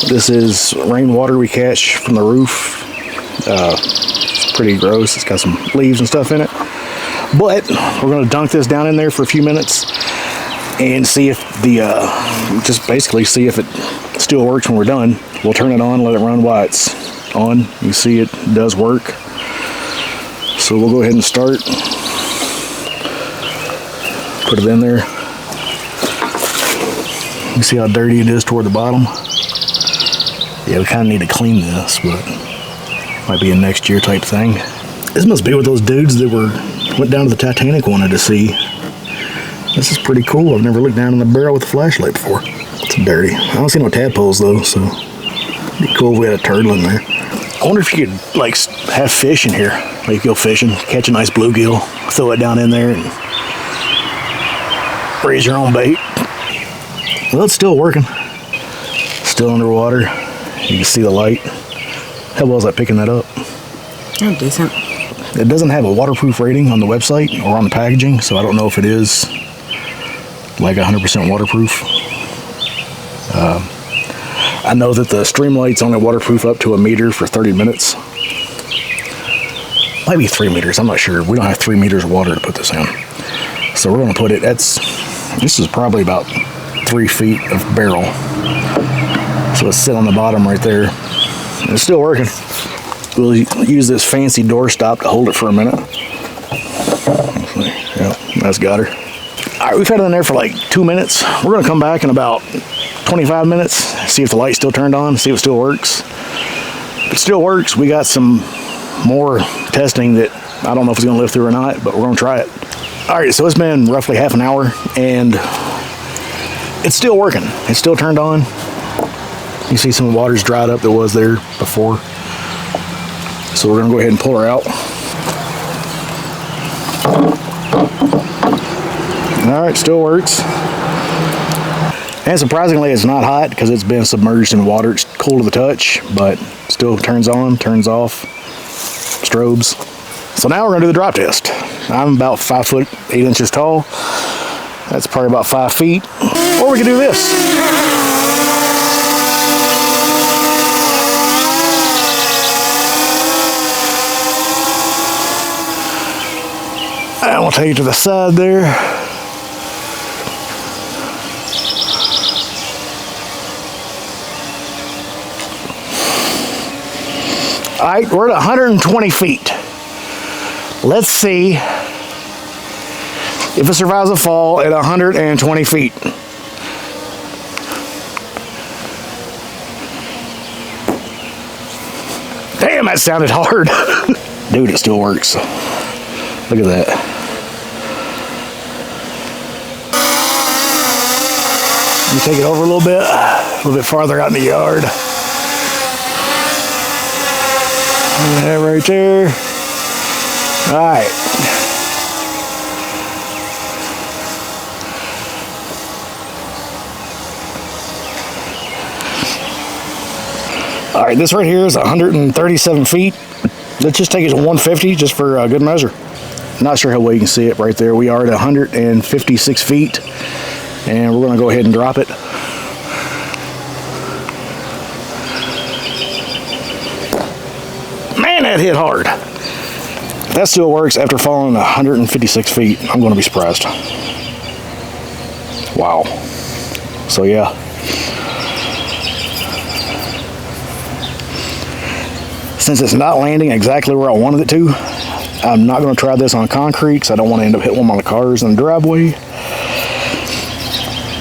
This is rainwater we catch from the roof. It's pretty gross. It's got some leaves and stuff in it. But we're going to dunk this down in there for a few minutes and see if just basically see if it still works when we're done. We'll turn it on, let it run while it's on. You see it does work. So we'll go ahead and start. Put it in there. You see how dirty it is toward the bottom? Yeah, we kind of need to clean this, but might be a next year type thing. This must be what those dudes that went down to the Titanic wanted to see. This is pretty cool. I've never looked down in the barrel with a flashlight before. It's dirty. I don't see no tadpoles though, so it'd be cool if we had a turtle in there. I wonder if you could like have fish in here. Like go fishing, catch a nice bluegill, throw it down in there and raise your own bait. Well, it's still working. Still underwater. You can see the light. How well is that picking that up? Oh, decent. It doesn't have a waterproof rating on the website or on the packaging, so I don't know if it is like 100% waterproof. I know that the Streamlight's only waterproof up to 1 meter for 30 minutes. Might be 3 meters, I'm not sure. We don't have 3 meters of water to put this in. So we're gonna put it, this is probably about 3 feet of barrel. So let's sit on the bottom right there. And it's still working. We'll use this fancy door stop to hold it for a minute. Yep, that's got her. All right, we've had it in there for like 2 minutes. We're gonna come back in about 25 minutes, see if the light's still turned on, see if it still works. If it still works, we got some more testing that I don't know if it's gonna live through or not, but we're gonna try it. All right, so it's been roughly half an hour and it's still working. It's still turned on. You see some of the water's dried up that was there before. So we're gonna go ahead and pull her out. All right, still works. And surprisingly, it's not hot because it's been submerged in water. It's cool to the touch, but still turns on, turns off, strobes. So now we're gonna do the drop test. I'm about 5 foot 8 inches tall. That's probably about 5 feet. Or we could do this. I will take you to the side there. All right, we're at 120 feet. Let's see if it survives a fall at 120 feet. Damn, that sounded hard. Dude, it still works. Look at that. You take it over a little bit farther out in the yard. That right there. All right. All right, this right here is 137 feet. Let's just take it to 150 just for a good measure. Not sure how well you can see it right there. We are at 156 feet and we're gonna go ahead and drop it. Man, that hit hard. That still works after falling 156 feet. I'm gonna be surprised. Wow. So yeah. Since it's not landing exactly where I wanted it to, I'm not going to try this on concrete because I don't want to end up hitting one of the cars in the driveway.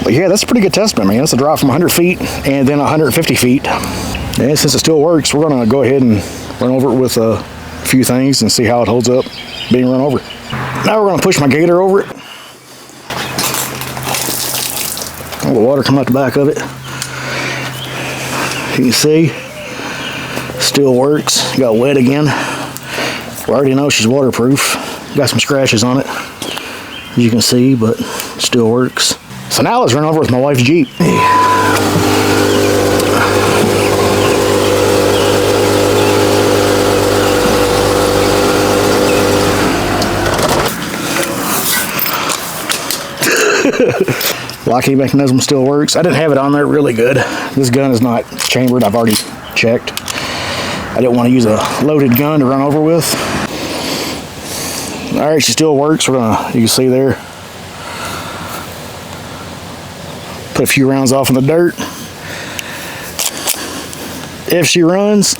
But yeah, that's a pretty good testament, man. That's a drop from 100 feet and then 150 feet. And since it still works, we're going to go ahead and run over it with a few things and see how it holds up being run over. Now we're going to push my gator over it. All the water come out the back of it. You can see, still works. Got wet again. We already know she's waterproof. Got some scratches on it, as you can see, but still works. So now let's run over with my wife's Jeep. Locking mechanism still works. I didn't have it on there really good. This gun is not chambered. I've already checked. I didn't want to use a loaded gun to run over with. All right, she still works. You can see there. Put a few rounds off in the dirt. If she runs,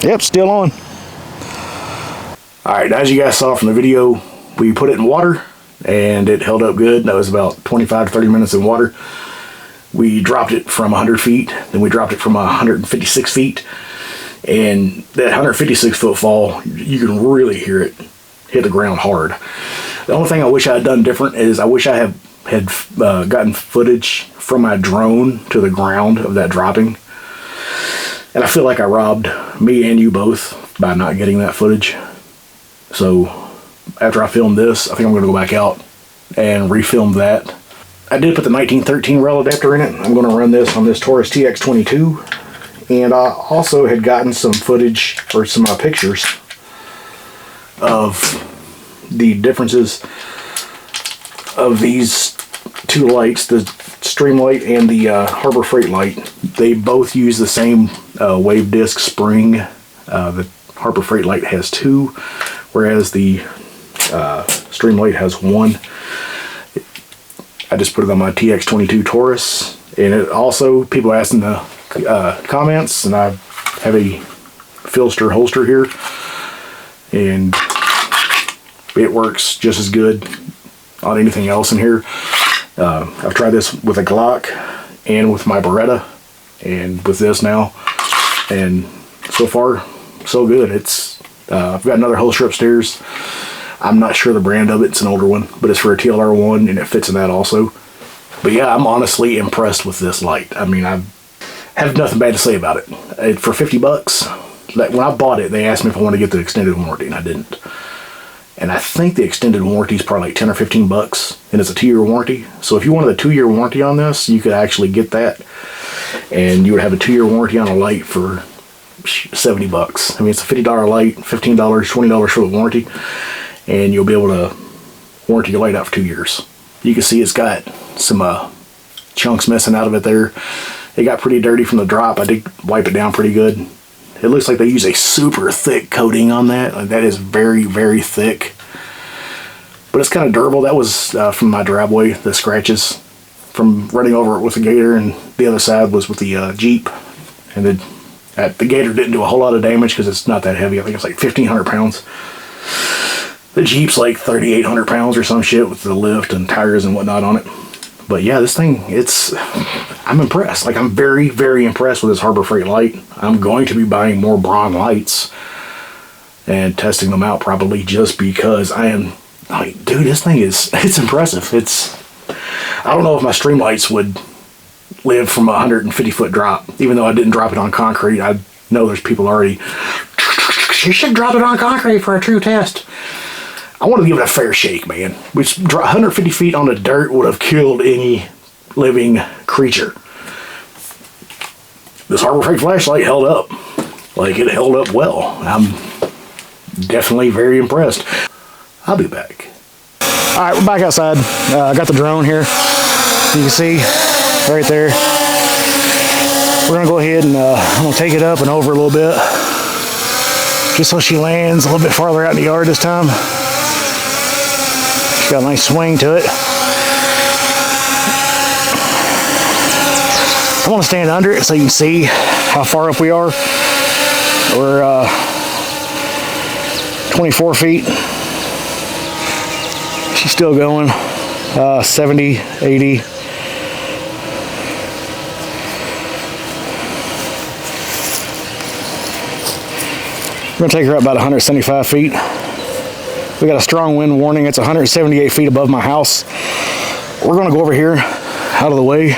yep, still on. All right, as you guys saw from the video, we put it in water and it held up good. That was about 25 to 30 minutes in water. We dropped it from 100 feet, then we dropped it from 156 feet. And that 156 foot fall, you can really hear it hit the ground hard. The only thing I wish I had done different is I wish I had gotten footage from my drone to the ground of that dropping. And I feel like I robbed me and you both by not getting that footage. So after I film this, I think I'm going to go back out and refilm that. I did put the 1913 rail adapter in it. I'm going to run this on this Taurus TX22. And I also had gotten some footage or some pictures of the differences of these two lights, the Streamlight and the Harbor Freight light. They both use the same wave disc spring. The Harbor Freight light has two, whereas the Streamlight has one. I just put it on my TX22 Taurus, and it also, people asked in the comments, and I have a Filster holster here, and it works just as good on anything else in here. I've tried this with a Glock and with my Beretta and with this now, and so far so good. It's I've got another holster upstairs. I'm not sure the brand of it. It's an older one, but it's for a TLR1 and it fits in that also. But yeah, I'm honestly impressed with this light. I mean, I have nothing bad to say about it. For 50 bucks, when I bought it, they asked me if I wanted to get the extended warranty, and I didn't. And I think the extended warranty is probably like 10 or 15 bucks, and it's a 2-year warranty. So if you wanted a 2-year warranty on this, you could actually get that, and you would have a 2-year warranty on a light for 70 bucks. I mean, it's a $50 light, $15, $20 for the warranty, and you'll be able to warranty your light out for 2 years. You can see it's got some chunks missing out of it there. It got pretty dirty from the drop. I did wipe it down pretty good. It looks like they use a super thick coating on that. Like, that is very, very thick. But it's kind of durable. That was from my driveway, the scratches from running over it with the Gator, and the other side was with the Jeep. And the Gator didn't do a whole lot of damage because it's not that heavy. I think it's like 1,500 pounds. The Jeep's like 3,800 pounds or some shit with the lift and tires and whatnot on it. But yeah, this thing, I'm impressed. Like, I'm very, very impressed with this Harbor Freight light. I'm going to be buying more Braun lights and testing them out probably, just because I am like, dude, this thing it's impressive. I don't know if my Streamlights would live from a 150 foot drop, even though I didn't drop it on concrete. I know there's people already, you should drop it on concrete for a true test. I want to give it a fair shake, man. 150 feet on the dirt would have killed any living creature. This Harbor Freight flashlight held up. Like, it held up well. I'm definitely very impressed. I'll be back. All right, we're back outside. I got the drone here. You can see right there. We're gonna go ahead and I'm gonna take it up and over a little bit, just so she lands a little bit farther out in the yard this time. She's got a nice swing to it. I want to stand under it so you can see how far up we are. We're 24 feet. She's still going. 70, 80. We're going to take her up about 175 feet. We got a strong wind warning. It's 178 feet above my house. We're going to go over here out of the way.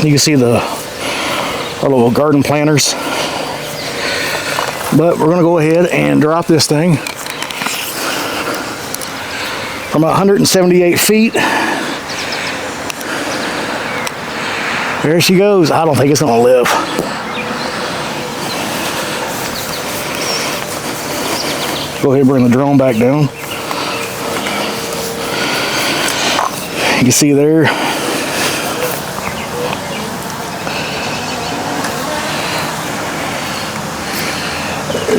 You can see our little garden planters. But we're going to go ahead and drop this thing. from 178 feet. There she goes. I don't think it's gonna live. Go ahead and bring the drone back down. You can see there.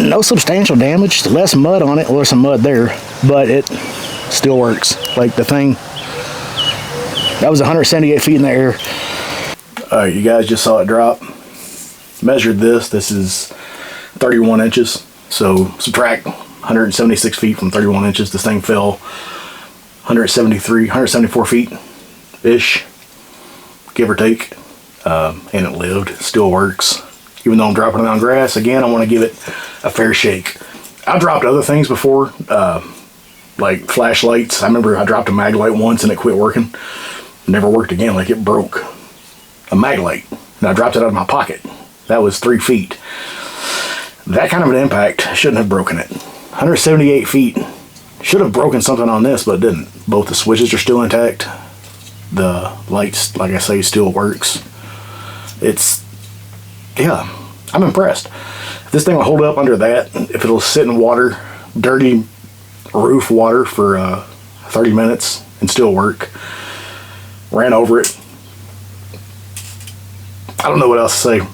No substantial damage, less mud on it. Well, there's some mud there, but it still works. Like the thing, that was 178 feet in the air. All right, you guys just saw it drop. Measured this. This is 31 inches. So subtract 176 feet from 31 inches. This thing fell 174 feet ish, give or take, and it lived. Still works. Even though I'm dropping it on grass, again, I want to give it a fair shake. I've dropped other things before, like flashlights. I remember I dropped a mag light once and it quit working. Never worked again, like it broke. A mag light. And I dropped it out of my pocket. That was 3 feet. That kind of an impact shouldn't have broken it. 178 feet. Should have broken something on this, but it didn't. Both the switches are still intact. The lights, like I say, still works. Yeah, I'm impressed. If this thing will hold up under that, if it'll sit in water, dirty roof water for 30 minutes and still work. Ran over it. I don't know what else to say.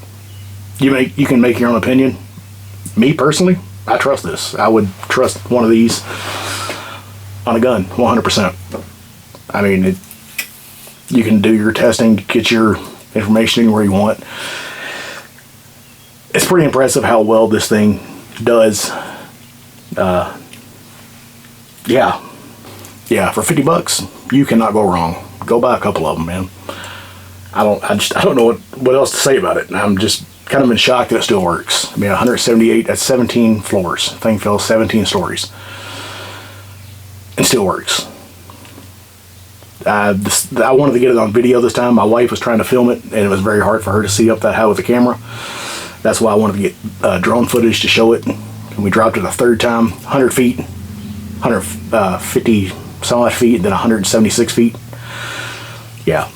You can make your own opinion. Me personally, I trust this. I would trust one of these on a gun, 100%. I mean, you can do your testing, get your information anywhere you want. It's pretty impressive how well this thing does. Yeah, for 50 bucks, you cannot go wrong. Go buy a couple of them, man. I don't know what else to say about it. I'm just kind of in shock that it still works. I mean, 178, that's 17 floors. The thing fell 17 stories. And still works. I wanted to get it on video this time. My wife was trying to film it, and it was very hard for her to see up that high with the camera. That's why I wanted to get drone footage to show it. And we dropped it a third time, 100 feet, 150 some odd feet, then 176 feet. Yeah,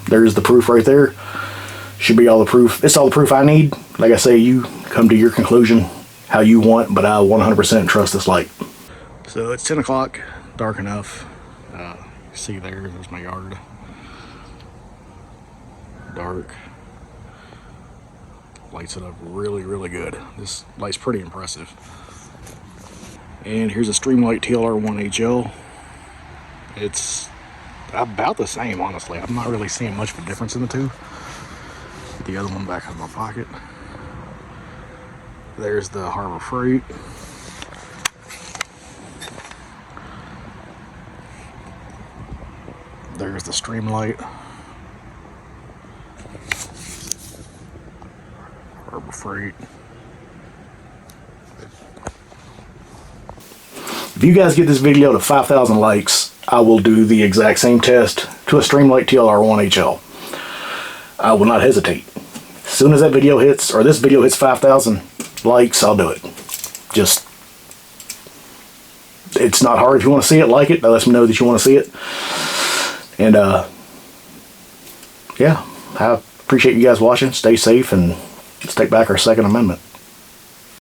there's the proof right there. Should be all the proof. It's all the proof I need. Like I say, you come to your conclusion how you want, but I 100% trust this light. So it's 10 o'clock, dark enough. See there's my yard. Dark. Lights it up really, really good. This light's pretty impressive. And here's a Streamlight TLR1HL. It's about the same, honestly. I'm not really seeing much of a difference in the two. Get the other one back out of my pocket. There's the Harbor Freight. There's the Streamlight. Harbor Freight. If you guys get this video to 5,000 likes, I will do the exact same test to a Streamlight TLR1HL. I will not hesitate. As soon as that video hits, or this video hits 5,000 likes, I'll do it. Just, it's not hard. If you want to see it, like it. That lets me know that you want to see it. And, yeah, I appreciate you guys watching. Stay safe, and let's take back our Second Amendment.